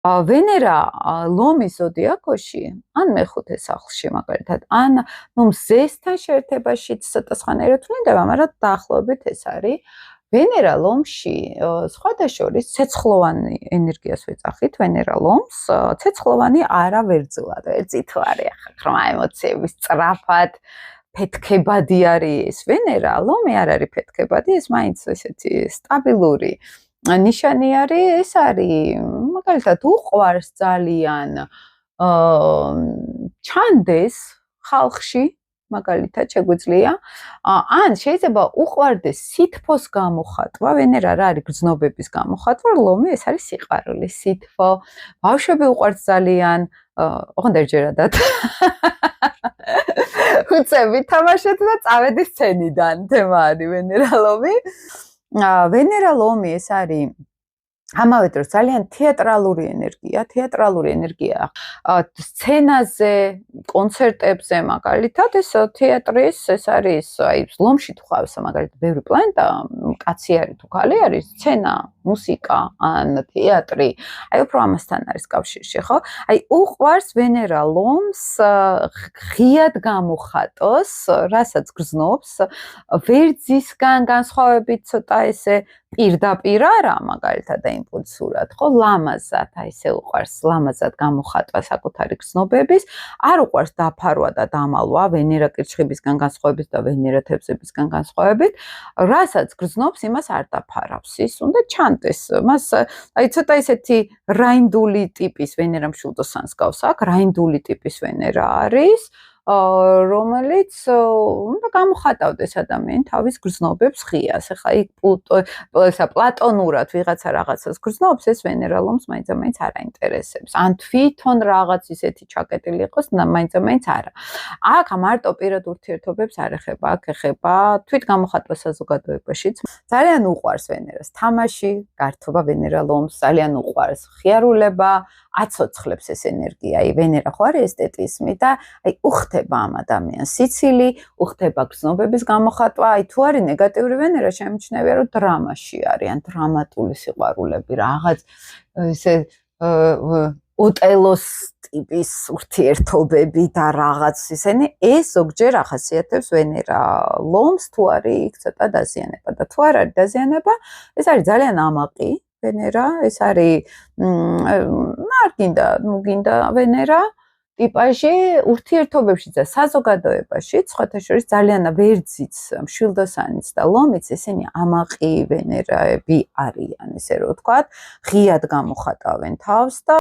ვენერა ლომის ზოდიაქოში, ან მეხუთე სახლში მაგალითად, ან მზესთან შეერთებაშიც ცოტა სხვანაირად ვლინდება, მაგრამ დაახლოებით ეს არის. ვენერა ლომში სხვადასხვა ცეცხლოვანი ენერგიას ვეძახით, ვენერა ლომს, ცეცხლოვანი არა ვერძლად, ვერძით ვარი ახლა ხრმა ემოციების სწრაფად ფეთქებადი არის ეს ვენერა, ლომი არ არის ფეთქებადი, ეს მაინც ესეთი სტაბილური ნიშანი არის, ეს არის მაგალითად უყვარს ძალიან ჩანდეს ხალხში, მაგალითად შეგვიძლია, ან შეიძლება უყვარდეს სითბოს გამოხატვა, ვენერა რა არის გრძნობების გამოხატვა, ლომი ეს არის სიყვარული, სითბო, ბავშვები უყვარს ძალიან, ოღონდ ერთჯერადად. უცები თამაშეთ და წავედი სცენიდან, თემა არის ვენერა ლომი. ვენერა ლომი ეს არის ამავე დროს ძალიან თეატრალური ენერგია, სცენაზე, კონცერტებზე მაგალითად, ეს თეატრის, ეს არის, აი, ლომში თუ ხავს მაგალითად, ბევრი პლანეტა, კაცი არის თუ ქალი არის, სცენა, მუსიკა, ან თეატრი, აი, უფრო ამასთან არის კავშირში, ხო? აი, უყვარს ვენერა ლომს ღიად გამოხატოს, რასაც გრძნობს, ვერძისგან განსხვავებით ცოტა ესე პირდაპირ არა, მაგალითად და იმპულსურად, ხო, ლამაზად, აი ესე უყვარს ლამაზად გამოხატვა საკუთარი გრძნობების, არ უყვარს დაფარვა და დამალვა, ვენერა კირჩხიბისგან განსხვავებით და ვენერა თევზებისგან განსხვავებით, რასაც გრძნობს, იმას არ დაფარავს, ის უნდა ჩანდეს, მას აი ცოტა ისეთი რაინდული ტიპის ვენერა მშვილდოსანს გავს აქ, რაინდული ტიპის ვენერა არის, რომელიც უნდა გამოხატავდეს ადამიანი თავის გრძნობებს ღიას. ახლა იქ პლატონურად ვიღაცა რაღაცას გრძნობს, ეს ვენერა ლომს მაინც არ აინტერესებს. ან თვითონ რაღაც ისეთი ჩაკეტილი იყოს, მაინც არა. აქ მარტო პირად ურთიერთობებს არ ეხება, აქ ეხება თვით გამოხატვა საზოგადოებაშიც. ძალიან უყვარს ვენერას თამაში, გართობა ვენერა ლომს, ძალიან უყვარს ხიარულება, აცოცხლებს ეს ენერგია. აი ვენერა ხო არის ესტეტიზმი და აი უხდება ამ ადამიანს სიცილი, უხდება გრძნობების გამოხატვა. აი თუ არის ნეგატიური ვენერა, შემჩნევია რომ დრამაში არის, ან დრამატული სიყვარულები, რაღაც ესე ოტელოს ტიპის ურთიერთობები და რაღაც ისენი, ეს ზოგჯერ ახასიათებს ვენერა ლომს, თუ არის იქ ცოტა დაზიანება და თუ არ არის დაზიანება, ეს არის ძალიან ამაყი ვენერა, ეს არის არ გინდა ვენერა ტიპაჟი ურთიერთობებში და საზოგადოებაში, სხვათა შორის ძალიან ვერძიც, მშვილდოსანიც და ლომიც ესენი ამაყი ვენერაები არიან, ესე რომ ვთქვათ, ღიად გამოხატავენ თავს და